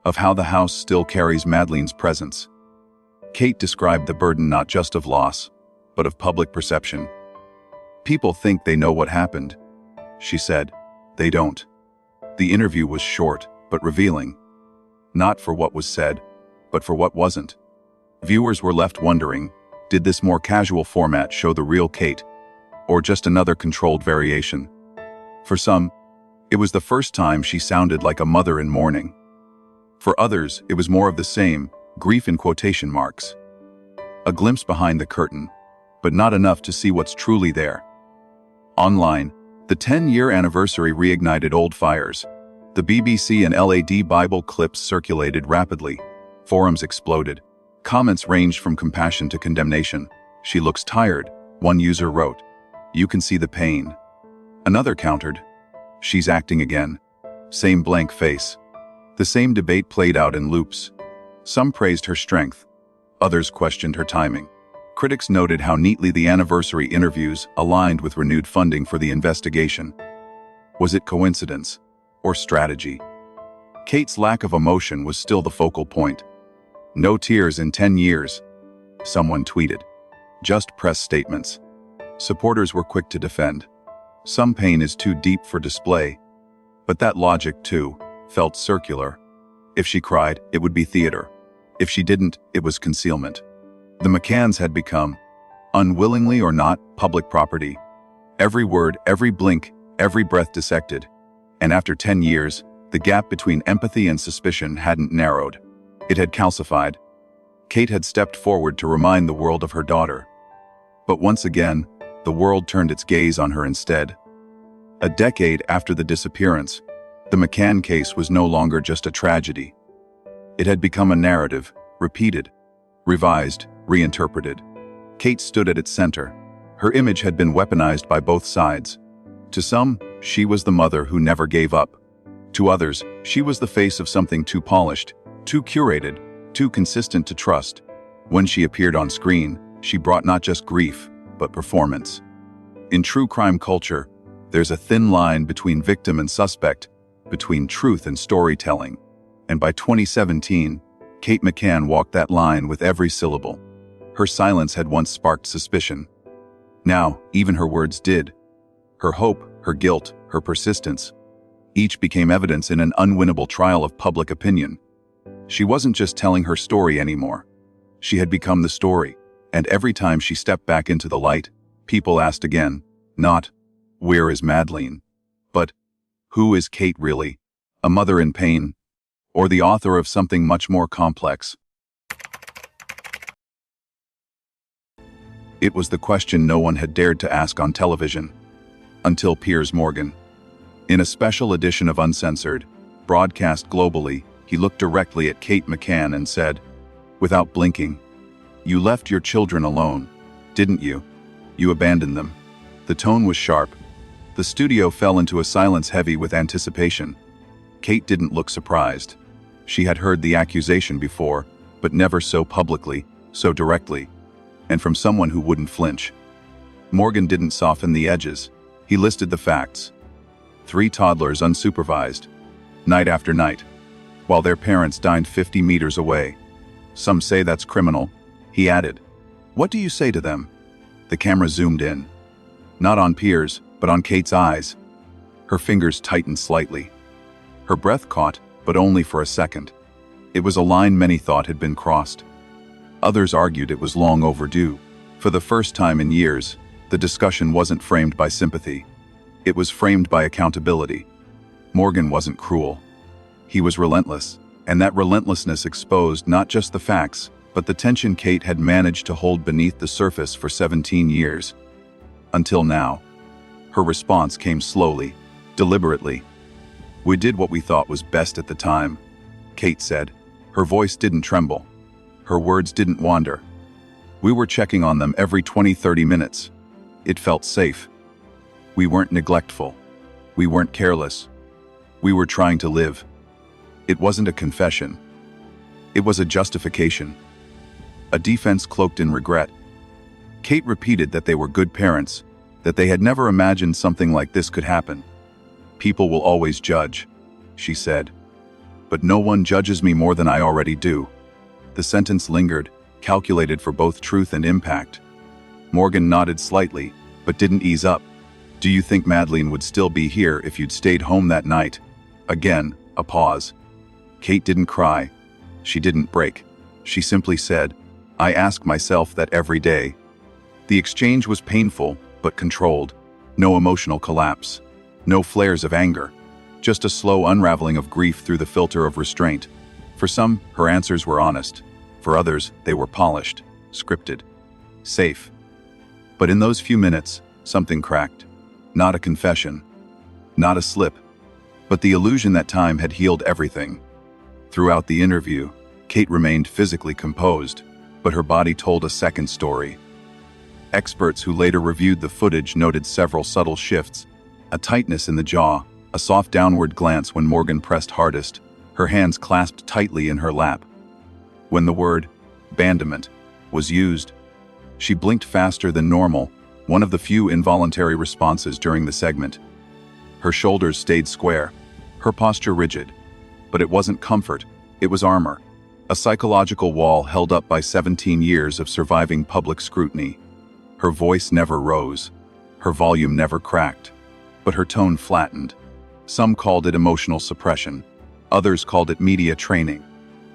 of how the house still carries Madeleine's presence. Kate described the burden not just of loss, but of public perception. "People think they know what happened," she said. "They don't." The interview was short, but revealing. Not for what was said, but for what wasn't. Viewers were left wondering, did this more casual format show the real Kate, or just another controlled variation? For some, it was the first time she sounded like a mother in mourning. For others, it was more of the same, grief in quotation marks. A glimpse behind the curtain, but not enough to see what's truly there. Online, the 10-year anniversary reignited old fires. The BBC and LAD Bible clips circulated rapidly. Forums exploded. Comments ranged from compassion to condemnation. "She looks tired," one user wrote. "You can see the pain." Another countered, "She's acting again." Same blank face. The same debate played out in loops. Some praised her strength. Others questioned her timing. Critics noted how neatly the anniversary interviews aligned with renewed funding for the investigation. Was it coincidence or strategy? Kate's lack of emotion was still the focal point. No tears in 10 years, someone tweeted. Just press statements. Supporters were quick to defend. Some pain is too deep for display. But that logic, too, felt circular. If she cried, it would be theater. If she didn't, it was concealment. The McCanns had become, unwillingly or not, public property. Every word, every blink, every breath dissected. And after 10 years, the gap between empathy and suspicion hadn't narrowed. It had calcified. Kate had stepped forward to remind the world of her daughter. But once again, the world turned its gaze on her instead. A decade after the disappearance, the McCann case was no longer just a tragedy. It had become a narrative, repeated, revised, reinterpreted. Kate stood at its center. Her image had been weaponized by both sides. To some, she was the mother who never gave up. To others, she was the face of something too polished, too curated, too consistent to trust. When she appeared on screen, she brought not just grief, but performance. In true crime culture, there's a thin line between victim and suspect, between truth and storytelling. And by 2017, Kate McCann walked that line with every syllable. Her silence had once sparked suspicion. Now, even her words did. Her hope, her guilt, her persistence. Each became evidence in an unwinnable trial of public opinion. She wasn't just telling her story anymore. She had become the story, and every time she stepped back into the light, people asked again, not, "Where is Madeleine?" but, "Who is Kate really? A mother in pain, or the author of something much more complex?" It was the question no one had dared to ask on television, until Piers Morgan. In a special edition of Uncensored, broadcast globally, he looked directly at Kate McCann and said, without blinking, "You left your children alone, didn't you? You abandoned them." The tone was sharp. The studio fell into a silence heavy with anticipation. Kate didn't look surprised. She had heard the accusation before, but never so publicly, so directly, and from someone who wouldn't flinch. Morgan didn't soften the edges. He listed the facts. 3 toddlers unsupervised, night after night, while their parents dined 50 meters away. "Some say that's criminal," he added. "What do you say to them?" The camera zoomed in. Not on Piers, but on Kate's eyes. Her fingers tightened slightly. Her breath caught, but only for a second. It was a line many thought had been crossed. Others argued it was long overdue. For the first time in years, the discussion wasn't framed by sympathy. It was framed by accountability. Morgan wasn't cruel. He was relentless, and that relentlessness exposed not just the facts, but the tension Kate had managed to hold beneath the surface for 17 years. Until now. Her response came slowly, deliberately. "We did what we thought was best at the time," Kate said. Her voice didn't tremble. Her words didn't wander. "We were checking on them every 20-30 minutes. It felt safe. We weren't neglectful. We weren't careless. We were trying to live." It wasn't a confession. It was a justification. A defense cloaked in regret. Kate repeated that they were good parents, that they had never imagined something like this could happen. "People will always judge," she said. "But no one judges me more than I already do." The sentence lingered, calculated for both truth and impact. Morgan nodded slightly, but didn't ease up. "Do you think Madeleine would still be here if you'd stayed home that night?" Again, a pause. Kate didn't cry. She didn't break. She simply said, "I ask myself that every day." The exchange was painful, but controlled. No emotional collapse. No flares of anger. Just a slow unraveling of grief through the filter of restraint. For some, her answers were honest. For others, they were polished, scripted, safe. But in those few minutes, something cracked. Not a confession. Not a slip. But the illusion that time had healed everything. Throughout the interview, Kate remained physically composed, but her body told a second story. Experts who later reviewed the footage noted several subtle shifts, a tightness in the jaw, a soft downward glance when Morgan pressed hardest, her hands clasped tightly in her lap. When the word abandonment was used, she blinked faster than normal, one of the few involuntary responses during the segment. Her shoulders stayed square, her posture rigid. But it wasn't comfort, it was armor. A psychological wall held up by 17 years of surviving public scrutiny. Her voice never rose, her volume never cracked, but her tone flattened. Some called it emotional suppression, others called it media training.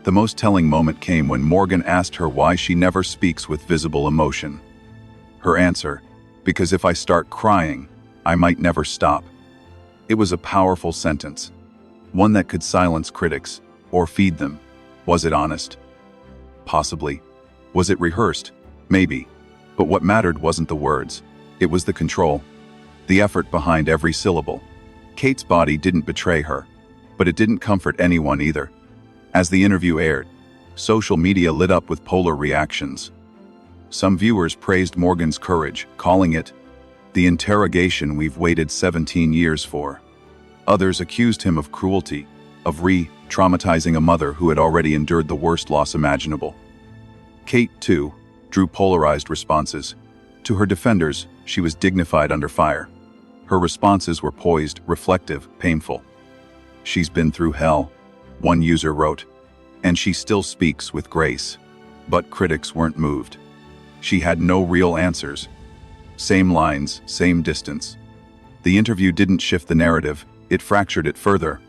The most telling moment came when Morgan asked her why she never speaks with visible emotion. Her answer, "Because if I start crying, I might never stop." It was a powerful sentence, one that could silence critics or feed them. Was it honest? Possibly. Was it rehearsed? Maybe. But what mattered wasn't the words. It was the control, the effort behind every syllable. Kate's body didn't betray her, but it didn't comfort anyone either. As the interview aired, social media lit up with polar reactions. Some viewers praised Morgan's courage, calling it the interrogation we've waited 17 years for. Others accused him of cruelty, of re-traumatizing a mother who had already endured the worst loss imaginable. Kate, too, drew polarized responses. To her defenders, she was dignified under fire. Her responses were poised, reflective, painful. "She's been through hell," one user wrote, "and she still speaks with grace." But critics weren't moved. She had no real answers. Same lines, same distance. The interview didn't shift the narrative, it fractured it further.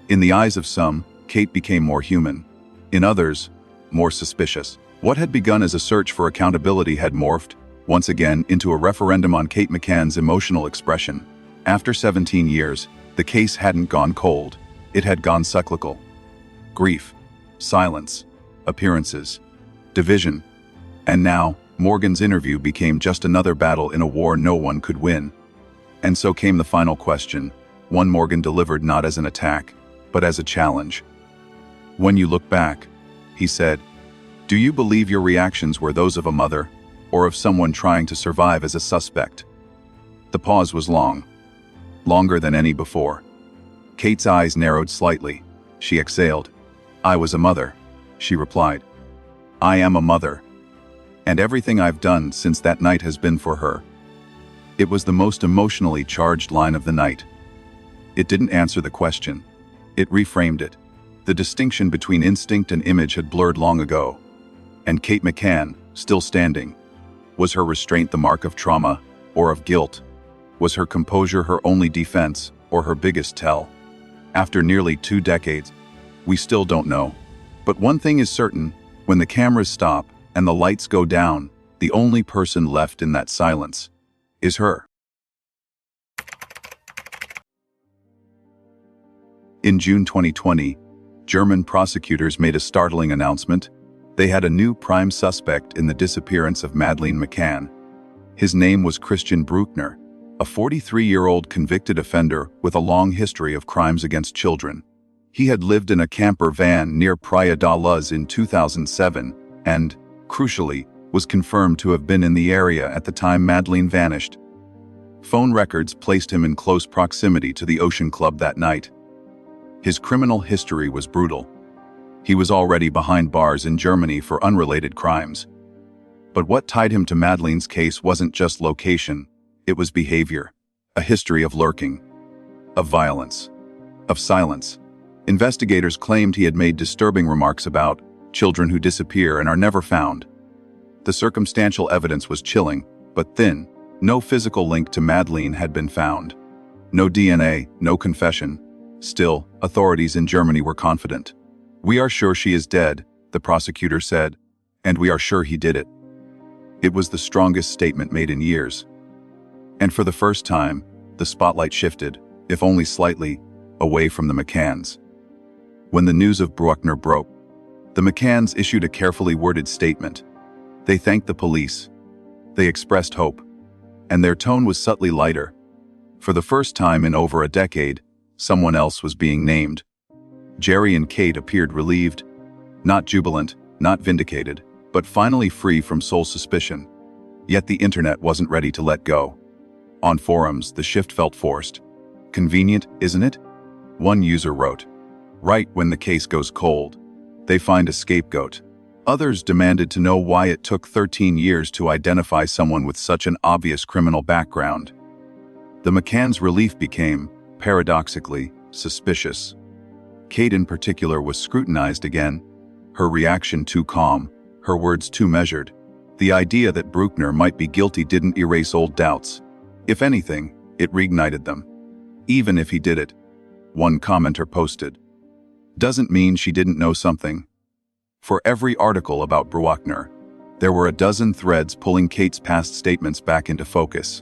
In the eyes of some, Kate became more human. In others, more suspicious. What had begun as a search for accountability had morphed, once again, into a referendum on Kate McCann's emotional expression. After 17 years, the case hadn't gone cold. It had gone cyclical. Grief, silence, appearances, division. And now, Morgan's interview became just another battle in a war no one could win. And so came the final question, one Morgan delivered not as an attack, but as a challenge. "When you look back," he said, "do you believe your reactions were those of a mother, or of someone trying to survive as a suspect?" The pause was long, longer than any before. Kate's eyes narrowed slightly. She exhaled. "I was a mother," she replied. "I am a mother. And everything I've done since that night has been for her." It was the most emotionally charged line of the night. It didn't answer the question. It reframed it. The distinction between instinct and image had blurred long ago. And Kate McCann, still standing. Was her restraint the mark of trauma, or of guilt? Was her composure her only defense, or her biggest tell? After nearly 2 decades, we still don't know. But one thing is certain, when the cameras stop and the lights go down, the only person left in that silence is her. In June 2020, German prosecutors made a startling announcement. They had a new prime suspect in the disappearance of Madeleine McCann. His name was Christian Bruckner, a 43-year-old convicted offender with a long history of crimes against children. He had lived in a camper van near Praia da Luz in 2007 and, crucially, was confirmed to have been in the area at the time Madeleine vanished. Phone records placed him in close proximity to the Ocean Club that night. His criminal history was brutal. He was already behind bars in Germany for unrelated crimes. But what tied him to Madeleine's case wasn't just location, it was behavior, a history of lurking, of violence, of silence. Investigators claimed he had made disturbing remarks about children who disappear and are never found. The circumstantial evidence was chilling, but thin. No physical link to Madeleine had been found. No DNA, no confession. Still, authorities in Germany were confident. "We are sure she is dead," the prosecutor said, "and we are sure he did it." It was the strongest statement made in years. And for the first time, the spotlight shifted, if only slightly, away from the McCanns. When the news of Bruckner broke, the McCanns issued a carefully worded statement. They thanked the police. They expressed hope. And their tone was subtly lighter. For the first time in over a decade, someone else was being named. Jerry and Kate appeared relieved, not jubilant, not vindicated, but finally free from sole suspicion. Yet the internet wasn't ready to let go. On forums, the shift felt forced. Convenient, isn't it? One user wrote. Right when the case goes cold, they find a scapegoat. Others demanded to know why it took 13 years to identify someone with such an obvious criminal background. The McCann's relief became, paradoxically, suspicious. Kate in particular was scrutinized again, her reaction too calm, her words too measured. The idea that Bruckner might be guilty didn't erase old doubts. If anything, it reignited them. Even if he did it, one commenter posted, doesn't mean she didn't know something. For every article about Bruckner, there were a dozen threads pulling Kate's past statements back into focus.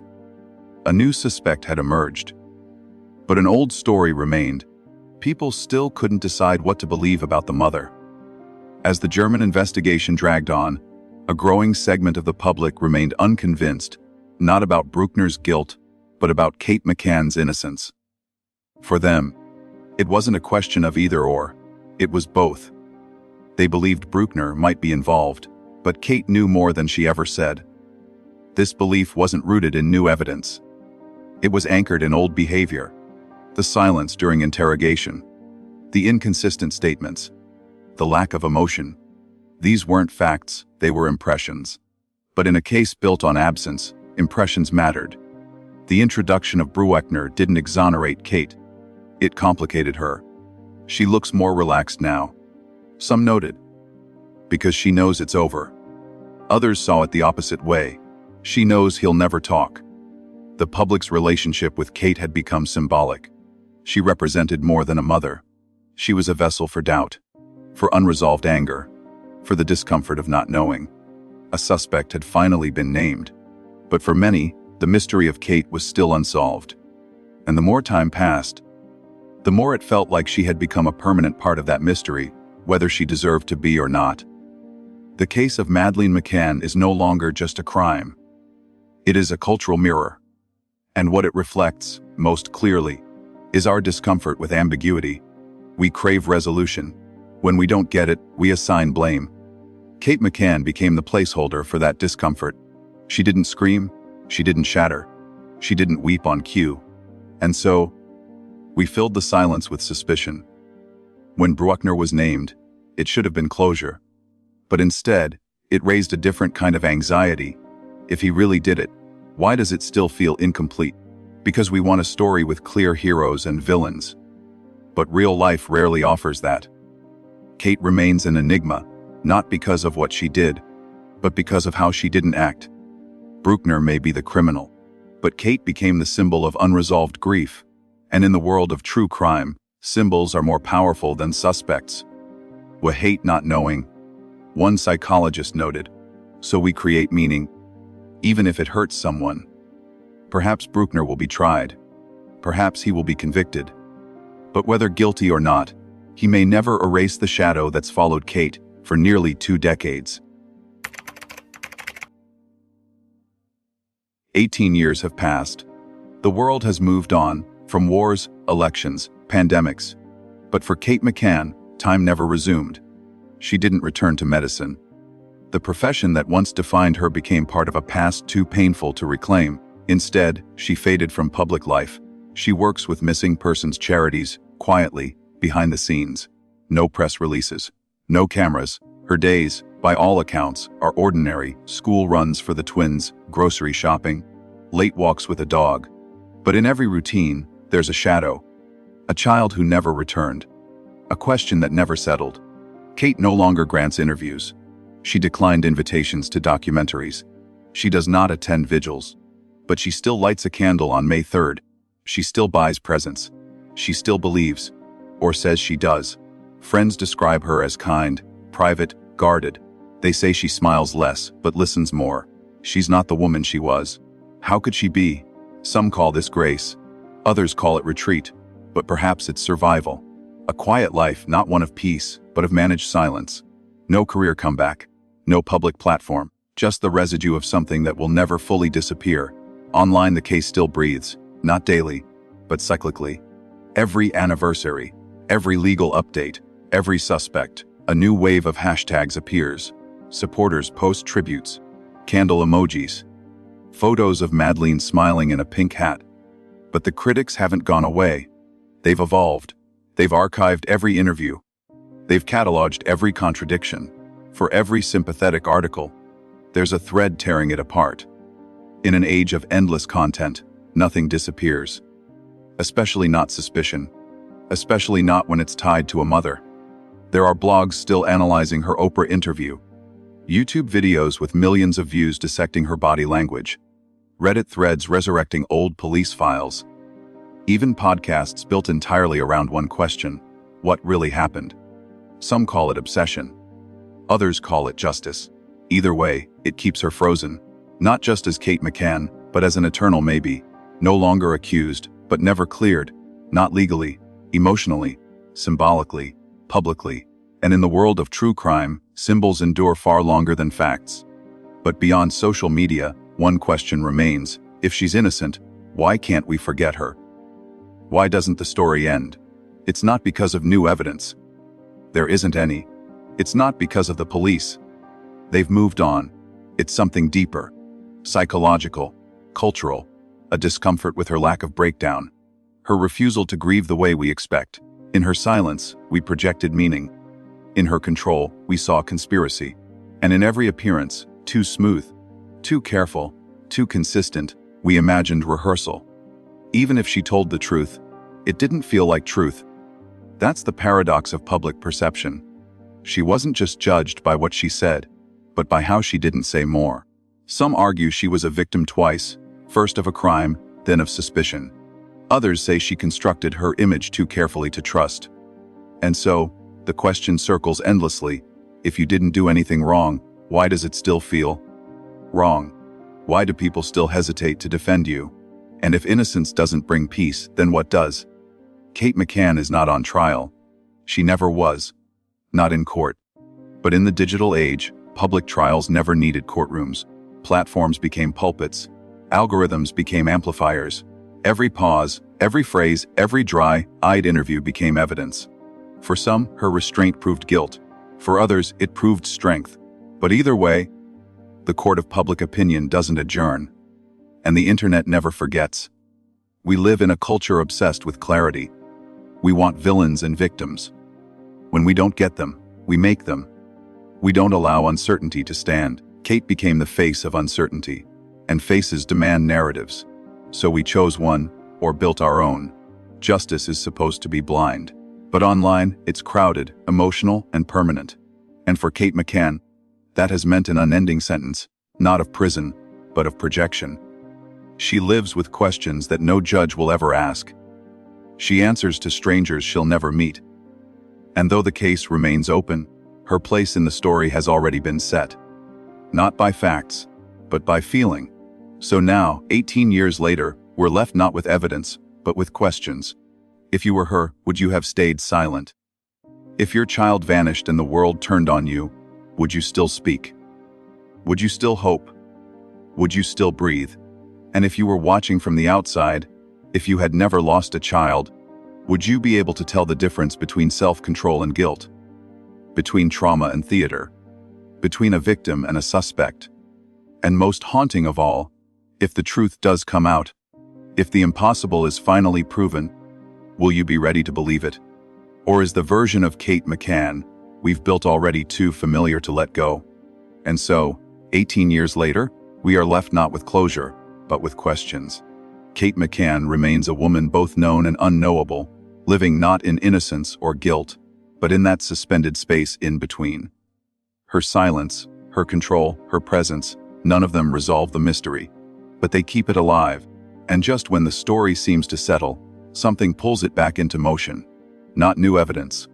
A new suspect had emerged. But an old story remained. People still couldn't decide what to believe about the mother. As the German investigation dragged on, a growing segment of the public remained unconvinced, not about Bruckner's guilt, but about Kate McCann's innocence. For them, it wasn't a question of either or, it was both. They believed Bruckner might be involved, but Kate knew more than she ever said. This belief wasn't rooted in new evidence. It was anchored in old behavior. The silence during interrogation, the inconsistent statements, the lack of emotion. These weren't facts, they were impressions. But in a case built on absence, impressions mattered. The introduction of Bruckner didn't exonerate Kate. It complicated her. She looks more relaxed now. Some noted, because she knows it's over. Others saw it the opposite way. She knows he'll never talk. The public's relationship with Kate had become symbolic. She represented more than a mother. She was a vessel for doubt, for unresolved anger, for the discomfort of not knowing. A suspect had finally been named. But for many, the mystery of Kate was still unsolved. And the more time passed, the more it felt like she had become a permanent part of that mystery, whether she deserved to be or not. The case of Madeleine McCann is no longer just a crime. It is a cultural mirror. And what it reflects, most clearly, is our discomfort with ambiguity. We crave resolution. When we don't get it, we assign blame. Kate McCann became the placeholder for that discomfort. She didn't scream, she didn't shatter, she didn't weep on cue. And so, we filled the silence with suspicion. When Bruckner was named, it should have been closure. But instead, it raised a different kind of anxiety. If he really did it, why does it still feel incomplete? Because we want a story with clear heroes and villains. But real life rarely offers that. Kate remains an enigma, not because of what she did, but because of how she didn't act. Bruckner may be the criminal, but Kate became the symbol of unresolved grief. And in the world of true crime, symbols are more powerful than suspects. We hate not knowing. One psychologist noted, so we create meaning, even if it hurts someone. Perhaps Bruckner will be tried. Perhaps he will be convicted. But whether guilty or not, he may never erase the shadow that's followed Kate for nearly 2 decades. 18 years have passed. The world has moved on, from wars, elections, pandemics. But for Kate McCann, time never resumed. She didn't return to medicine. The profession that once defined her became part of a past too painful to reclaim. Instead, she faded from public life. She works with missing persons charities, quietly, behind the scenes. No press releases. No cameras. Her days, by all accounts, are ordinary. School runs for the twins, grocery shopping, late walks with a dog. But in every routine, there's a shadow. A child who never returned. A question that never settled. Kate no longer grants interviews. She declined invitations to documentaries. She does not attend vigils. But she still lights a candle on May 3rd. She still buys presents. She still believes, or says she does. Friends describe her as kind, private, guarded. They say she smiles less, but listens more. She's not the woman she was. How could she be? Some call this grace. Others call it retreat. But perhaps it's survival. A quiet life, not one of peace, but of managed silence. No career comeback. No public platform. Just the residue of something that will never fully disappear. Online, the case still breathes. Not daily, but cyclically. Every anniversary, every legal update, every suspect, a new wave of hashtags appears. Supporters post tributes, candle emojis, photos of Madeleine smiling in a pink hat. But the critics haven't gone away. They've evolved. They've archived every interview. They've cataloged every contradiction. For every sympathetic article, there's a thread tearing it apart. In an age of endless content, nothing disappears. Especially not suspicion. Especially not when it's tied to a mother. There are blogs still analyzing her Oprah interview. YouTube videos with millions of views dissecting her body language. Reddit threads resurrecting old police files. Even podcasts built entirely around one question: what really happened? Some call it obsession. Others call it justice. Either way, it keeps her frozen. Not just as Kate McCann, but as an eternal maybe. No longer accused, but never cleared. Not legally, emotionally, symbolically, publicly. And in the world of true crime, symbols endure far longer than facts. But beyond social media, one question remains: if she's innocent, why can't we forget her? Why doesn't the story end? It's not because of new evidence. There isn't any. It's not because of the police. They've moved on. It's something deeper. Psychological, cultural, a discomfort with her lack of breakdown. Her refusal to grieve the way we expect. In her silence, we projected meaning. In her control, we saw conspiracy. And in every appearance, too smooth, too careful, too consistent, we imagined rehearsal. Even if she told the truth, it didn't feel like truth. That's the paradox of public perception. She wasn't just judged by what she said, but by how she didn't say more. Some argue she was a victim twice, first of a crime, then of suspicion. Others say she constructed her image too carefully to trust. And so, the question circles endlessly: if you didn't do anything wrong, why does it still feel wrong? Why do people still hesitate to defend you? And if innocence doesn't bring peace, then what does? Kate McCann is not on trial. She never was. Not in court. But in the digital age, public trials never needed courtrooms. Platforms became pulpits. Algorithms became amplifiers. Every pause, every phrase, every dry-eyed interview became evidence. For some, her restraint proved guilt. For others, it proved strength. But either way, the court of public opinion doesn't adjourn. And the internet never forgets. We live in a culture obsessed with clarity. We want villains and victims. When we don't get them, we make them. We don't allow uncertainty to stand. Kate became the face of uncertainty, and faces demand narratives. So we chose one, or built our own. Justice is supposed to be blind. But online, it's crowded, emotional, and permanent. And for Kate McCann, that has meant an unending sentence, not of prison, but of projection. She lives with questions that no judge will ever ask. She answers to strangers she'll never meet. And though the case remains open, her place in the story has already been set. Not by facts, but by feeling. So now, 18 years later, we're left not with evidence, but with questions. If you were her, would you have stayed silent? If your child vanished and the world turned on you, would you still speak? Would you still hope? Would you still breathe? And if you were watching from the outside, if you had never lost a child, would you be able to tell the difference between self-control and guilt? Between trauma and theater? Between a victim and a suspect? And most haunting of all, if the truth does come out, if the impossible is finally proven, will you be ready to believe it? Or is the version of Kate McCann we've built already too familiar to let go? And so, 18 years later, we are left not with closure, but with questions. Kate McCann remains a woman both known and unknowable, living not in innocence or guilt, but in that suspended space in between. Her silence, her control, her presence, none of them resolve the mystery, but they keep it alive. And just when the story seems to settle, something pulls it back into motion. Not new evidence,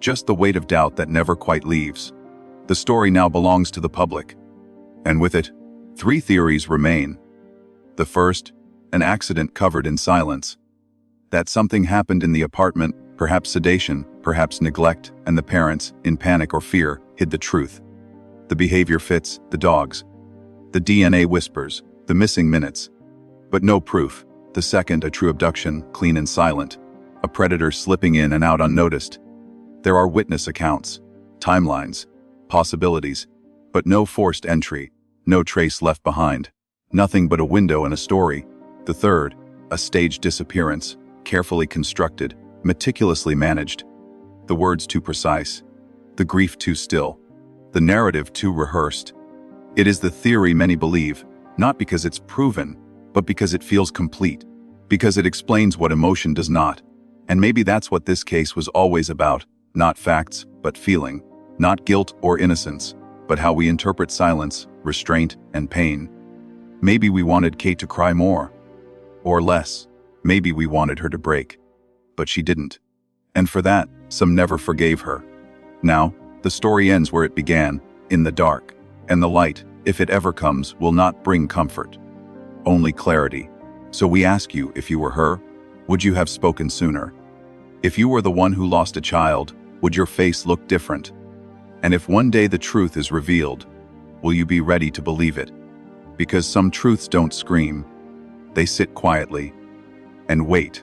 just the weight of doubt that never quite leaves. The story now belongs to the public. And with it, 3 theories remain. The first, an accident covered in silence. That something happened in the apartment, perhaps sedation, perhaps neglect, and the parents, in panic or fear, hid the truth. The behavior fits, the dogs. The DNA whispers, the missing minutes. But no proof. The second, a true abduction, clean and silent. A predator slipping in and out unnoticed. There are witness accounts, timelines, possibilities, but no forced entry, no trace left behind. Nothing but a window and a story. The third, A staged disappearance, carefully constructed, meticulously managed. The words too precise. The grief too still. The narrative too rehearsed. It is the theory many believe, not because it's proven, but because it feels complete. Because it explains what emotion does not. And maybe that's what this case was always about. Not facts, but feeling. Not guilt or innocence, but how we interpret silence, restraint, and pain. Maybe we wanted Kate to cry more. Or less. Maybe we wanted her to break. But she didn't. And for that, some never forgave her. Now, the story ends where it began, in the dark. And the light, if it ever comes, will not bring comfort. Only clarity. So we ask you, if you were her, would you have spoken sooner? If you were the one who lost a child, would your face look different? And if one day the truth is revealed, will you be ready to believe it? Because some truths don't scream. They sit quietly and wait.